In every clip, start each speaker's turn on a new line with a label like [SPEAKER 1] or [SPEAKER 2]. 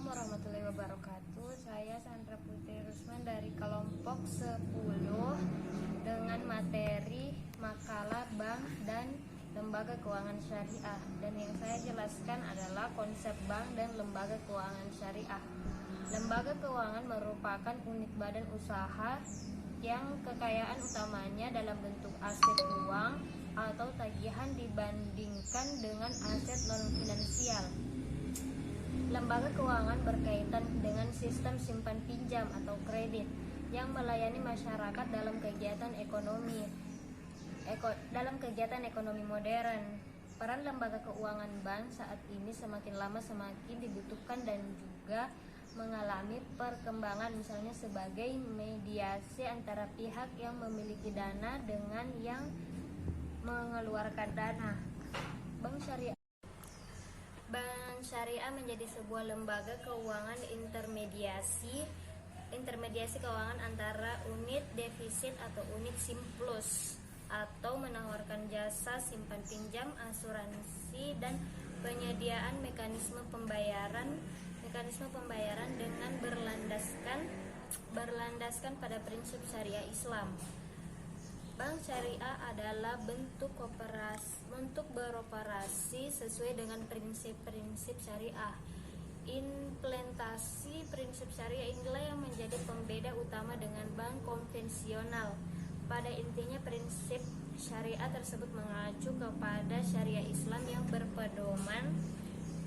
[SPEAKER 1] Assalamualaikum warahmatullahi wabarakatuh. Saya Sandra Putri Rusman dari kelompok 10 dengan materi makalah bank dan lembaga keuangan syariah. Dan yang saya jelaskan adalah konsep bank dan lembaga keuangan syariah. Lembaga keuangan merupakan unit badan usaha yang kekayaan utamanya dalam bentuk aset uang atau tagihan dibandingkan dengan aset non-finansial. Lembaga keuangan berkaitan dengan sistem simpan pinjam atau kredit yang melayani masyarakat dalam kegiatan ekonomi modern. Peran lembaga keuangan bank saat ini semakin lama semakin dibutuhkan dan juga mengalami perkembangan, misalnya sebagai mediasi antara pihak yang memiliki dana dengan yang mengeluarkan dana. Bank Syariah menjadi sebuah lembaga keuangan intermediasi keuangan antara unit defisit atau unit simplus, atau menawarkan jasa simpan pinjam, asuransi, dan penyediaan mekanisme pembayaran dengan berlandaskan pada prinsip syariah Islam. Bank syariah adalah bentuk beroperasi sesuai dengan prinsip-prinsip syariah. Implementasi prinsip syariah inilah yang menjadi pembeda utama dengan bank konvensional. Pada intinya, prinsip syariah tersebut mengacu kepada syariah Islam yang berpedoman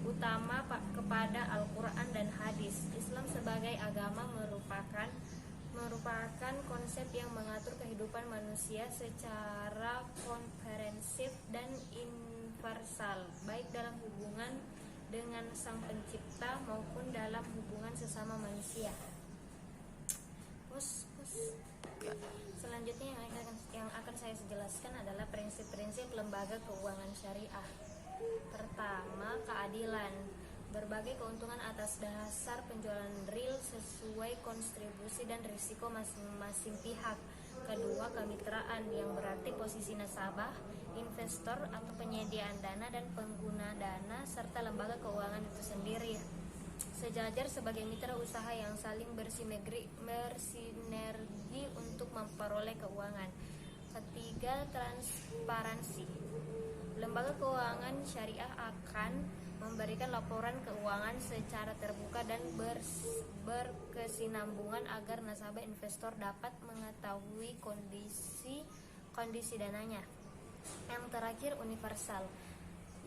[SPEAKER 1] utama kepada Al-Quran dan hadis. Islam sebagai agama merupakan konsep yang mengatur kehidupan manusia secara komprehensif dan universal, baik dalam hubungan dengan Sang Pencipta maupun dalam hubungan sesama manusia. Selanjutnya yang akan saya jelaskan adalah prinsip-prinsip lembaga keuangan syariah. Pertama, keadilan. Berbagai keuntungan atas dasar penjualan real sesuai kontribusi dan risiko masing-masing pihak. Kedua, kemitraan, yang berarti posisi nasabah, investor atau penyediaan dana dan pengguna dana, serta lembaga keuangan itu sendiri sejajar sebagai mitra usaha yang saling bersinergi untuk memperoleh keuangan. Ketiga, transparansi. Lembaga keuangan syariah akan memberikan laporan keuangan secara terbuka dan berkesinambungan agar nasabah investor dapat mengetahui kondisi dananya. Yang terakhir, universal,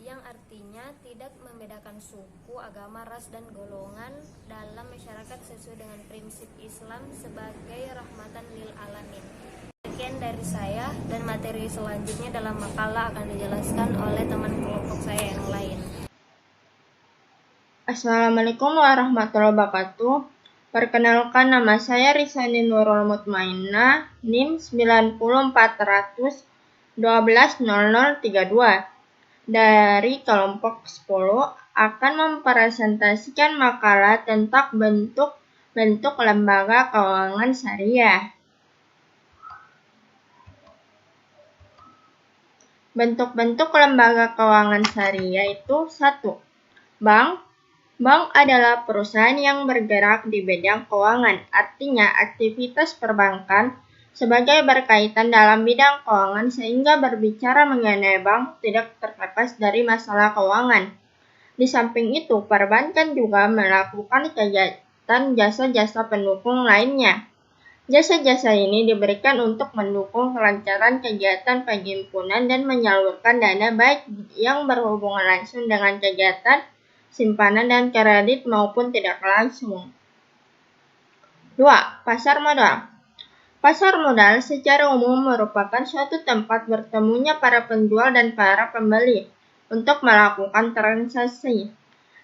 [SPEAKER 1] yang artinya tidak membedakan suku, agama, ras, dan golongan dalam masyarakat sesuai dengan prinsip Islam sebagai rahmatan lil alamin. Sekian dari saya, dan materi selanjutnya dalam makalah akan dijelaskan oleh teman kelompok saya yang lain.
[SPEAKER 2] Assalamualaikum warahmatullahi wabarakatuh. Perkenalkan, nama saya Risani Nurul Mutmainah, NIM 90400120032 dari kelompok 10 akan mempresentasikan makalah tentang bentuk-bentuk lembaga keuangan syariah. Bentuk-bentuk lembaga keuangan syariah itu: 1. Bank. Bank adalah perusahaan yang bergerak di bidang keuangan, artinya aktivitas perbankan sebagai berkaitan dalam bidang keuangan, sehingga berbicara mengenai bank tidak terlepas dari masalah keuangan. Di samping itu, perbankan juga melakukan kegiatan jasa-jasa pendukung lainnya. Jasa-jasa ini diberikan untuk mendukung kelancaran kegiatan penghimpunan dan menyalurkan dana, baik yang berhubungan langsung dengan kegiatan simpanan dan kredit maupun tidak langsung. 2. Pasar modal. Pasar modal secara umum merupakan suatu tempat bertemunya para penjual dan para pembeli untuk melakukan transaksi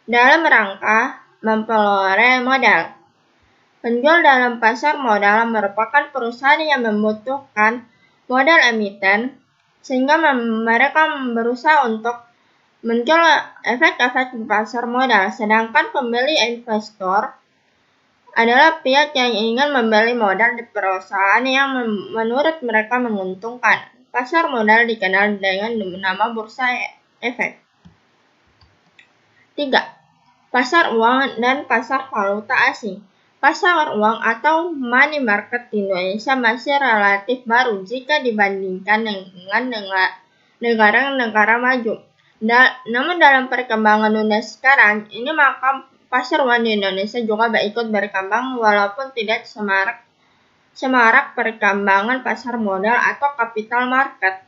[SPEAKER 2] dalam rangka memperoleh modal. Penjual dalam pasar modal merupakan perusahaan yang membutuhkan modal emiten, sehingga mereka berusaha untuk menjual efek-efek di pasar modal, sedangkan pembeli investor adalah pihak yang ingin membeli modal di perusahaan yang menurut mereka menguntungkan. Pasar modal dikenal dengan nama bursa efek. 3. Pasar uang dan pasar valuta asing. Pasar uang atau money market di Indonesia masih relatif baru jika dibandingkan dengan negara-negara maju. Namun dalam perkembangan dunia sekarang ini, maka pasar uang di Indonesia juga ikut berkembang walaupun tidak semarak perkembangan pasar modal atau capital market.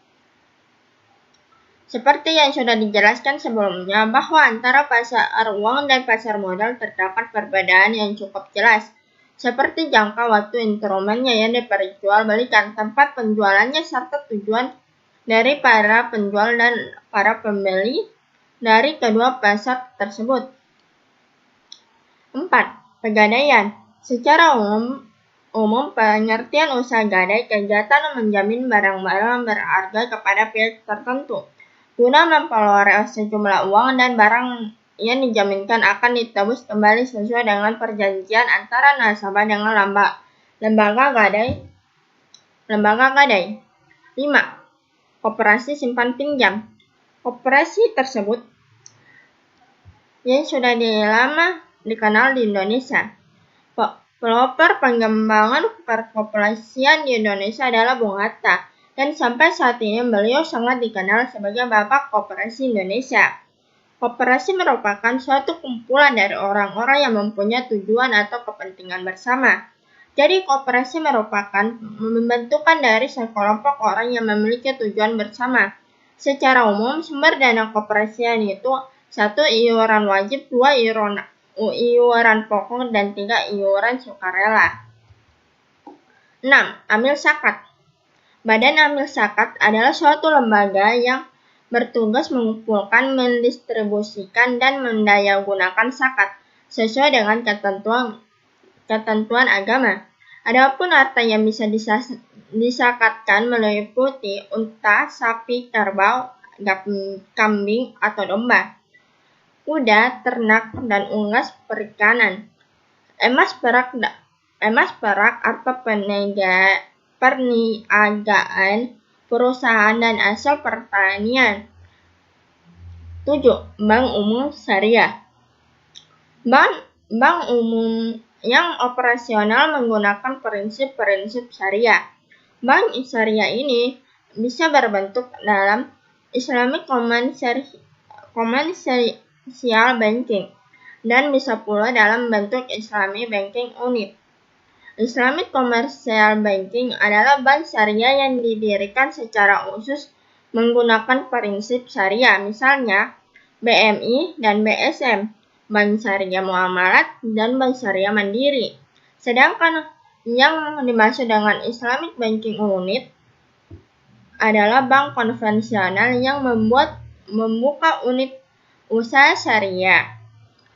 [SPEAKER 2] Seperti yang sudah dijelaskan sebelumnya, bahwa antara pasar uang dan pasar modal terdapat perbedaan yang cukup jelas, seperti jangka waktu instrumennya yang diperjualbelikan, tempat penjualannya, serta tujuan dari para penjual dan para pembeli dari kedua pasar tersebut. 4. Pegadaian. Secara umum pengertian usaha gadai kegiatan menjamin barang-barang berharga kepada pihak tertentu guna memperoleh sejumlah uang dan barang yang dijaminkan akan ditebus kembali sesuai dengan perjanjian antara nasabah dengan lembaga gadai. 5. Koperasi simpan pinjam. Koperasi tersebut yang sudah lama dikenal di Indonesia. Pelopor pengembangan perkoperasian di Indonesia adalah Bung Hatta, dan sampai saat ini beliau sangat dikenal sebagai Bapak Koperasi Indonesia. Koperasi merupakan suatu kumpulan dari orang-orang yang mempunyai tujuan atau kepentingan bersama. Jadi koperasi merupakan pembentukan dari sekelompok orang yang memiliki tujuan bersama. Secara umum, sumber dana koperasian itu 1. Iuran wajib, 2. Iuran pokok, dan 3. Iuran sukarela. 6. Amil zakat. Badan Amil Zakat adalah suatu lembaga yang bertugas mengumpulkan, mendistribusikan, dan mendayagunakan zakat sesuai dengan ketentuan agama. Adapun harta yang bisa disakatkan meliputi unta, sapi, kerbau, kambing atau domba, kuda, ternak, dan unggas perikanan. Emas perak atau perniagaan, perusahaan, dan hasil pertanian. 7. Bank umum syariah. Bank umum yang operasional menggunakan prinsip-prinsip syariah. Bank syariah ini bisa berbentuk dalam Islamic Commercial Banking dan bisa pula dalam bentuk Islamic Banking Unit. Islamic Commercial Banking adalah bank syariah yang didirikan secara khusus menggunakan prinsip syariah, misalnya BMI dan BSM, Bank Syariah Muamalat, dan Bank Syariah Mandiri. Sedangkan yang dimaksud dengan Islamic Banking Unit adalah bank konvensional yang membuka unit usaha syariah,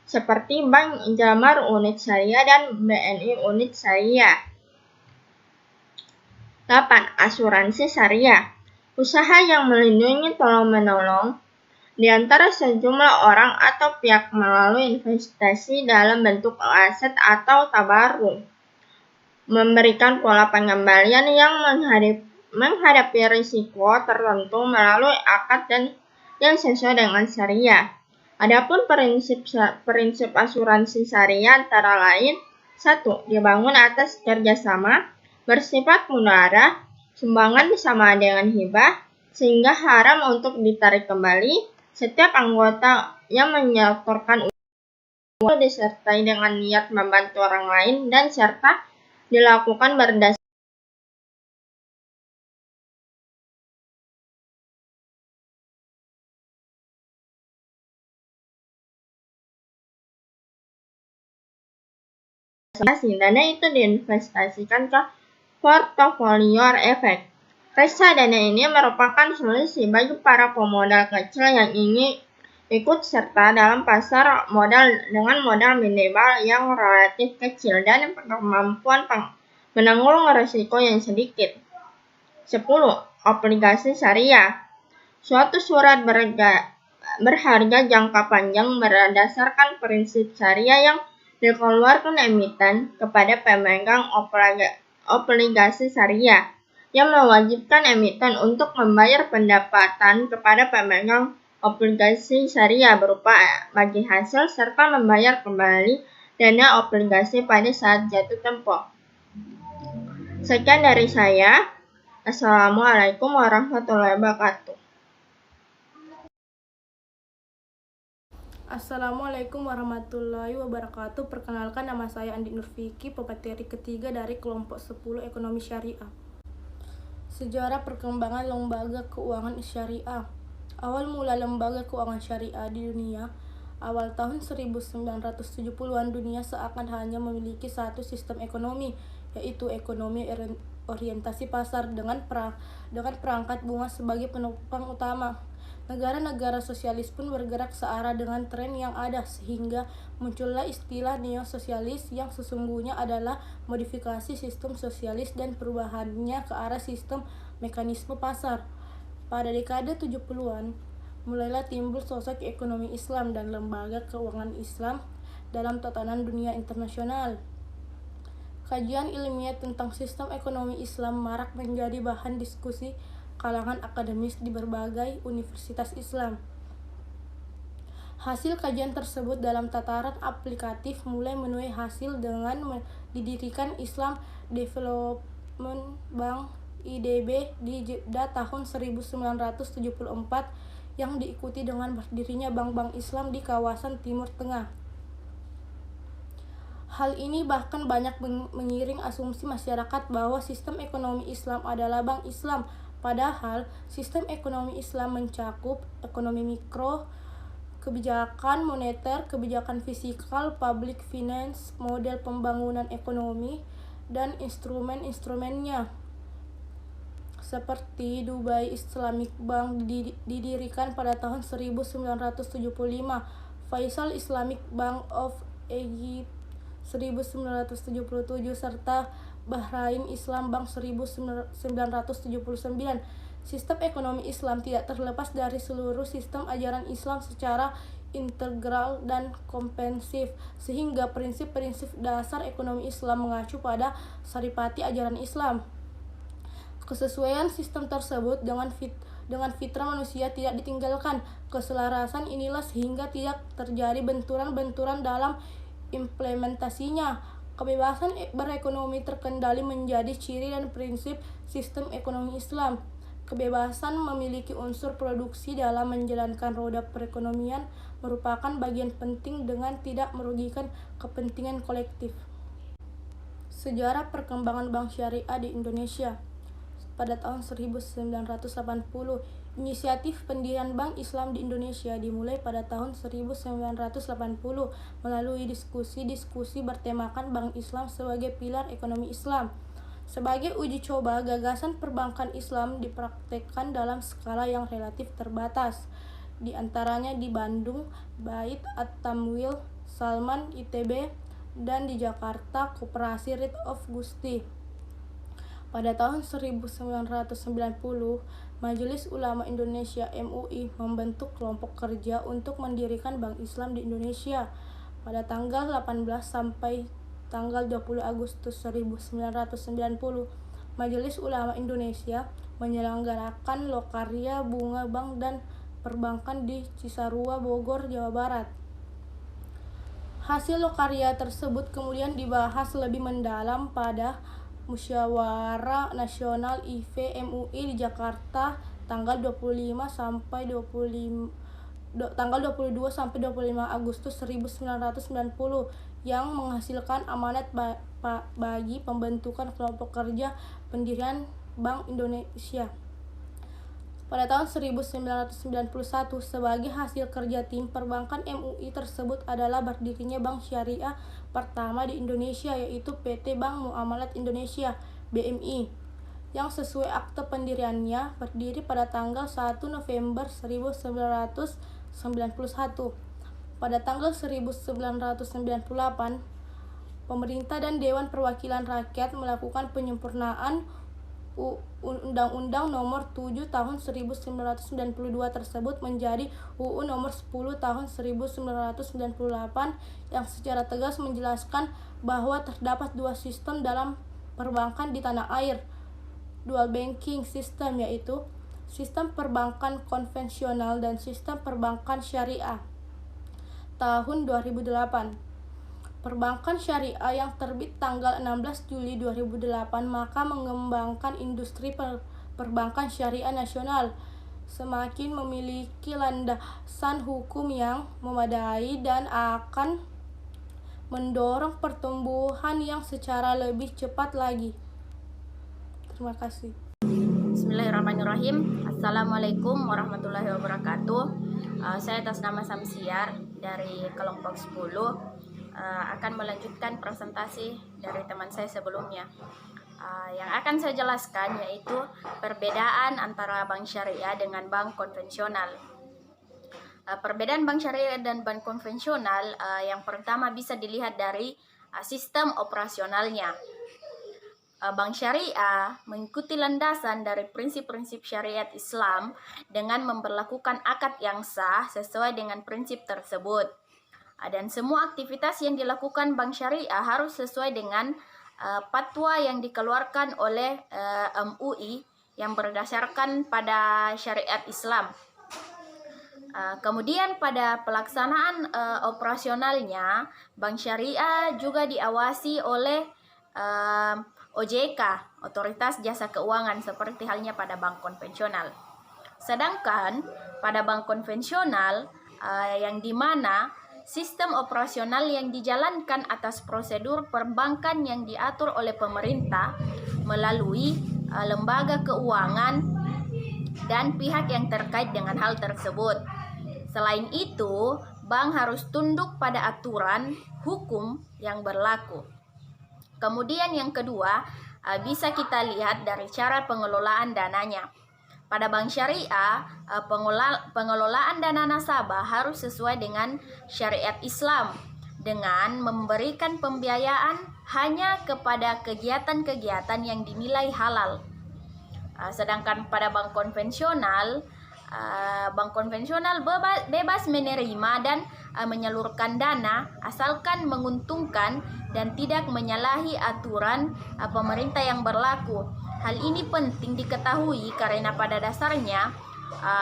[SPEAKER 2] seperti Bank Jamar Unit Syariah dan BNI Unit Syariah. 8. Asuransi syariah. Usaha yang melindungi tolong-menolong di antara sejumlah orang atau pihak melalui investasi dalam bentuk aset atau tabarruk, memberikan pola pengembalian yang menghadapi risiko tertentu melalui akad dan yang sesuai dengan syariah. Adapun prinsip asuransi syariah antara lain: 1. Dibangun atas kerjasama, bersifat mudaharah, sumbangan sama dengan hibah, sehingga haram untuk ditarik kembali. Setiap anggota yang menyetorkan uang disertai dengan niat membantu orang lain dan serta dilakukan berdasarkan dana itu diinvestasikan ke portofolio efek. Reksadana ini merupakan solusi bagi para pemodal kecil yang ingin ikut serta dalam pasar modal dengan modal minimal yang relatif kecil dan kemampuan menanggung risiko yang sedikit. 10. Obligasi syariah. Suatu surat berharga jangka panjang berdasarkan prinsip syariah yang dikeluarkan emiten kepada pemegang obligasi syariah, yang mewajibkan emiten untuk membayar pendapatan kepada pemegang obligasi syariah berupa bagi hasil serta membayar kembali dana obligasi pada saat jatuh tempo. Sekian dari saya. Assalamualaikum warahmatullahi wabarakatuh.
[SPEAKER 3] Assalamualaikum warahmatullahi wabarakatuh. Perkenalkan, nama saya Andi Nurfiki, pemateri ketiga dari kelompok 10 Ekonomi Syariah. Sejarah perkembangan lembaga keuangan syariah. Awal mula lembaga keuangan syariah di dunia, awal tahun 1970-an, dunia seakan hanya memiliki satu sistem ekonomi, yaitu ekonomi orientasi pasar dengan perangkat bunga sebagai penopang utama. Negara-negara sosialis pun bergerak searah dengan tren yang ada, sehingga muncullah istilah neo-sosialis yang sesungguhnya adalah modifikasi sistem sosialis dan perubahannya ke arah sistem mekanisme pasar. Pada dekade 70-an, mulailah timbul sosok ekonomi Islam dan lembaga keuangan Islam dalam tatanan dunia internasional. Kajian ilmiah tentang sistem ekonomi Islam marak menjadi bahan diskusi kalangan akademis di berbagai universitas Islam. Hasil kajian tersebut dalam tataran aplikatif mulai menuai hasil dengan didirikan Islam Development Bank (IDB) di Jeddah tahun 1974 yang diikuti dengan berdirinya bank-bank Islam di kawasan Timur Tengah. Hal ini bahkan banyak mengiring asumsi masyarakat bahwa sistem ekonomi Islam adalah bank Islam. Padahal, sistem ekonomi Islam mencakup ekonomi mikro, kebijakan moneter, kebijakan fiskal, public finance, model pembangunan ekonomi, dan instrumen-instrumennya. Seperti Dubai Islamic Bank didirikan pada tahun 1975, Faisal Islamic Bank of Egypt 1977, serta Bahrain Islam Bank 1979. Sistem ekonomi Islam tidak terlepas dari seluruh sistem ajaran Islam secara integral dan komprehensif, sehingga prinsip-prinsip dasar ekonomi Islam mengacu pada saripati ajaran Islam. Kesesuaian sistem tersebut dengan fitrah manusia tidak ditinggalkan. Keselarasan inilah sehingga tidak terjadi benturan-benturan dalam implementasinya. Kebebasan berekonomi terkendali menjadi ciri dan prinsip sistem ekonomi Islam. Kebebasan memiliki unsur produksi dalam menjalankan roda perekonomian merupakan bagian penting dengan tidak merugikan kepentingan kolektif. Sejarah perkembangan bank syariah di Indonesia. Pada tahun 1980, inisiatif pendirian Bank Islam di Indonesia dimulai pada tahun 1980 melalui diskusi-diskusi bertemakan Bank Islam sebagai pilar ekonomi Islam. Sebagai uji coba, gagasan perbankan Islam dipraktekkan dalam skala yang relatif terbatas, di antaranya di Bandung, Bait At-Tamwil, Salman ITB, dan di Jakarta, Koperasi Rid of Gusti. Pada tahun 1990, Majelis Ulama Indonesia (MUI) membentuk kelompok kerja untuk mendirikan Bank Islam di Indonesia. Pada tanggal 18 sampai tanggal 20 Agustus 1990, Majelis Ulama Indonesia menyelenggarakan lokarya bunga bank dan perbankan di Cisarua, Bogor, Jawa Barat. Hasil lokarya tersebut kemudian dibahas lebih mendalam pada Musyawarah Nasional IV MUI di Jakarta tanggal 22 sampai 25 Agustus 1990 yang menghasilkan amanat bagi pembentukan kelompok kerja pendirian Bank Indonesia. Pada tahun 1991, sebagai hasil kerja tim perbankan MUI tersebut adalah berdirinya Bank Syariah pertama di Indonesia, yaitu PT Bank Muamalat Indonesia (BMI), yang sesuai akte pendiriannya berdiri pada tanggal 1 November 1991. Pada tanggal 1998, pemerintah dan Dewan Perwakilan Rakyat melakukan penyempurnaan Undang-Undang Nomor 7 Tahun 1992 tersebut menjadi UU Nomor 10 Tahun 1998 yang secara tegas menjelaskan bahwa terdapat dua sistem dalam perbankan di tanah air, dual banking system, yaitu sistem perbankan konvensional dan sistem perbankan syariah. Tahun 2008, perbankan syariah yang terbit tanggal 16 Juli 2008 maka mengembangkan industri perbankan syariah nasional, semakin memiliki landasan hukum yang memadai dan akan mendorong pertumbuhan yang secara lebih cepat lagi. Terima kasih.
[SPEAKER 4] Bismillahirrahmanirrahim. Assalamualaikum warahmatullahi wabarakatuh. Saya atas nama Samsiar dari kelompok 10 akan melanjutkan presentasi dari teman saya sebelumnya. Yang akan saya jelaskan yaitu perbedaan antara bank syariah dengan bank konvensional. Perbedaan bank syariah dan bank konvensional yang pertama bisa dilihat dari sistem operasionalnya. Bank syariah mengikuti landasan dari prinsip-prinsip syariat Islam dengan memberlakukan akad yang sah sesuai dengan prinsip tersebut. Dan semua aktivitas yang dilakukan bank syariah harus sesuai dengan fatwa yang dikeluarkan oleh MUI yang berdasarkan pada syariat Islam. Kemudian pada pelaksanaan operasionalnya, bank syariah juga diawasi oleh OJK, Otoritas Jasa Keuangan, seperti halnya pada bank konvensional. Sedangkan pada bank konvensional yang dimana sistem operasional yang dijalankan atas prosedur perbankan yang diatur oleh pemerintah melalui lembaga keuangan dan pihak yang terkait dengan hal tersebut. Selain itu, bank harus tunduk pada aturan hukum yang berlaku. Kemudian yang kedua, bisa kita lihat dari cara pengelolaan dananya. Pada bank syariah, pengelolaan dana nasabah harus sesuai dengan syariat Islam dengan memberikan pembiayaan hanya kepada kegiatan-kegiatan yang dinilai halal. Sedangkan pada bank konvensional bebas menerima dan menyalurkan dana asalkan menguntungkan dan tidak menyalahi aturan pemerintah yang berlaku. Hal ini penting diketahui karena pada dasarnya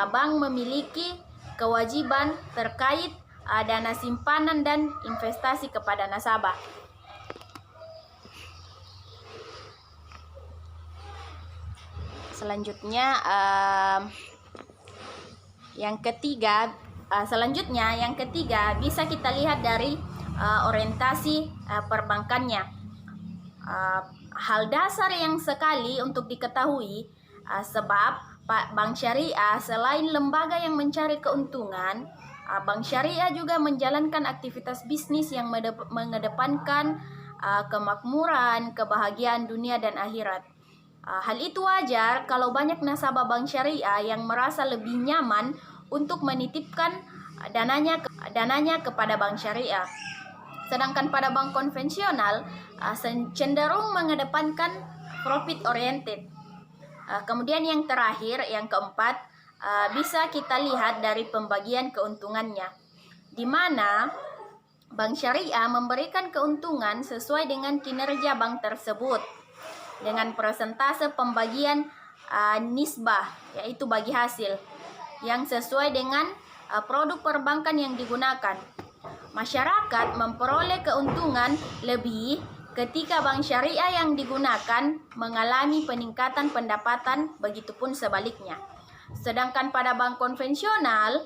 [SPEAKER 4] bank memiliki kewajiban terkait dana simpanan dan investasi kepada nasabah. Selanjutnya yang ketiga bisa kita lihat dari orientasi perbankannya. Hal dasar yang sekali untuk diketahui sebab bank syariah selain lembaga yang mencari keuntungan, bank syariah juga menjalankan aktivitas bisnis yang mengedepankan kemakmuran, kebahagiaan dunia dan akhirat. Hal itu wajar kalau banyak nasabah bank syariah yang merasa lebih nyaman untuk menitipkan dananya kepada bank syariah. Sedangkan pada bank konvensional cenderung mengedepankan profit oriented. Kemudian yang terakhir, yang keempat, bisa kita lihat dari pembagian keuntungannya, di mana bank syariah memberikan keuntungan sesuai dengan kinerja bank tersebut dengan persentase pembagian nisbah, yaitu bagi hasil, yang sesuai dengan produk perbankan yang digunakan. Masyarakat memperoleh keuntungan lebih ketika bank syariah yang digunakan mengalami peningkatan pendapatan, begitupun sebaliknya. Sedangkan pada bank konvensional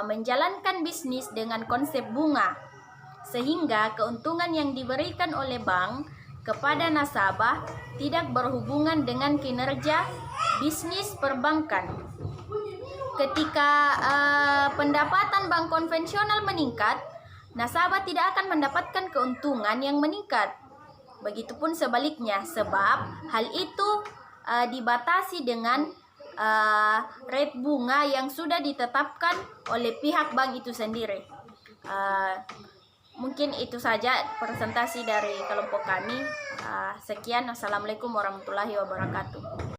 [SPEAKER 4] menjalankan bisnis dengan konsep bunga, sehingga keuntungan yang diberikan oleh bank kepada nasabah tidak berhubungan dengan kinerja bisnis perbankan. Ketika pendapatan bank konvensional meningkat, nasabah tidak akan mendapatkan keuntungan yang meningkat. Begitupun sebaliknya, sebab hal itu dibatasi dengan rate bunga yang sudah ditetapkan oleh pihak bank itu sendiri. Mungkin itu saja presentasi dari kelompok kami. Sekian, assalamualaikum warahmatullahi wabarakatuh.